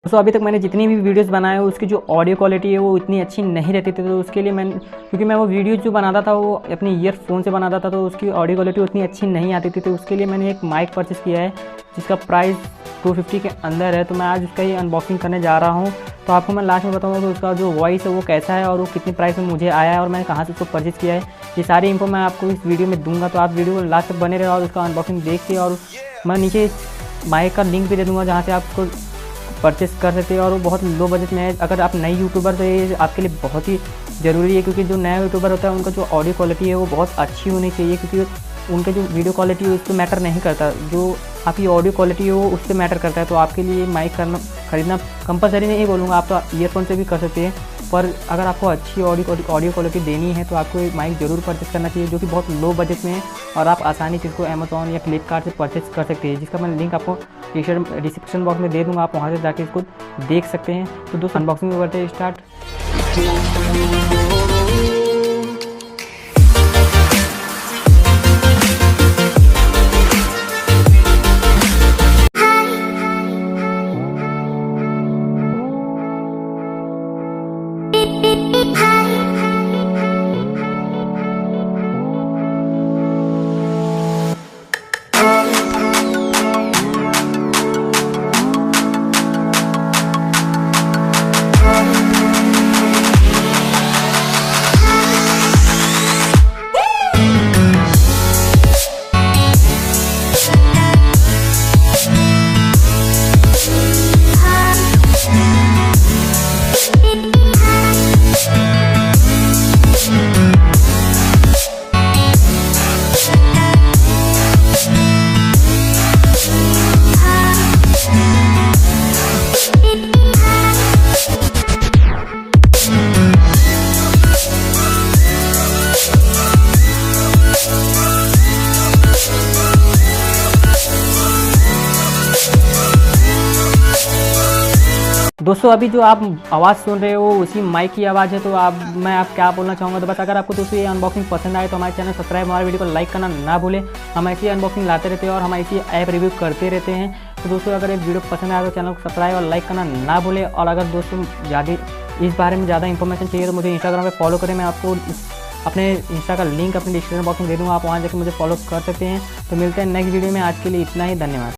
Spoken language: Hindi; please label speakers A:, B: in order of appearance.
A: दोस्तों अभी तक मैंने जितनी भी वीडियोस बनाए हैं उसकी जो ऑडियो क्वालिटी है वो इतनी अच्छी नहीं रहती थी, तो उसके लिए क्योंकि मैं वो वीडियो जो बनाता था वो अपने ईयरफोन से बनाता था, तो उसकी ऑडियो क्वालिटी उतनी अच्छी नहीं आती थी। तो उसके लिए मैंने एक माइक परचेस किया है जिसका प्राइस 250 के अंदर है। तो मैं आज उसका ही अनबॉक्सिंग करने जा रहा हूँ। तो आपको मैं लास्ट में बताऊँगा कि उसका जो वॉइस है वो कैसा है और वो कितनी प्राइस में मुझे आया है और मैंने कहाँ से उसको परचेस किया है। ये सारी इन्फो मैं आपको इस वीडियो में दूंगा, तो आप वीडियो को लास्ट तक बने रहे और उसका अनबॉक्सिंग देखिए। और मैं नीचे माइक का लिंक भी दे दूँगा जहाँ से आप उसको परचेस कर सकते हैं और वो बहुत लो बजट में है। अगर आप नए यूट्यूबर तो ये आपके लिए बहुत ही ज़रूरी है, क्योंकि जो नया यूट्यूबर होता है उनका जो ऑडियो क्वालिटी है वो बहुत अच्छी होनी चाहिए, क्योंकि उनका जो वीडियो क्वालिटी है उस पर मैटर नहीं करता, जो आपकी ऑडियो क्वालिटी है वो उस पर मैटर करता है। तो आपके लिए माइक खरीदना कंपलसरी नहीं बोलूँगा, आप तो ईयरफोन से भी कर सकते हैं, पर अगर आपको अच्छी ऑडियो क्वालिटी देनी है तो आपको एक माइक ज़रूर परचेस करना चाहिए जो कि बहुत लो बजट में है और आप आसानी से इसको अमेज़ॉन या फ्लिपकार्ट से परचेस कर सकते हैं, जिसका मैं लिंक आपको डिस्क्रिप्शन बॉक्स में दे दूँगा, आप वहाँ से जाके इसको देख सकते हैं। तो दोस्तों अनबॉक्सिंग करते हैं स्टार्ट। दोस्तों अभी जो आप आवाज़ सुन रहे हो उसी माइक की आवाज़ है। तो मैं आप क्या बोलना चाहूँगा, तो बस अगर आपको दोस्तों ये अनबॉक्सिंग पसंद आए तो हमारे चैनल सब्सक्राइब, हमारे वीडियो को लाइक करना ना भूलें। हम ऐसी अनबॉक्सिंग लाते रहते हैं और हम ऐसी ऐप रिव्यू करते रहते हैं। तो दोस्तों अगर एक वीडियो पसंद आए तो चैनल को सब्सक्राइब और लाइक करना ना भूलें। और अगर दोस्तों ज़्यादा इस बारे में ज़्यादा इन्फॉर्मेशन चाहिए तो मुझे इंस्टाग्राम पर फॉलो करें, मैं आपको अपने इंस्टा का लिंक अपने डिस्क्रिप्शन बॉक्स में दे दूँगा, आप वहाँ जाकर मुझे फॉलो कर सकते हैं। तो मिलते हैं नेक्स्ट वीडियो में, आज के लिए इतना ही, धन्यवाद।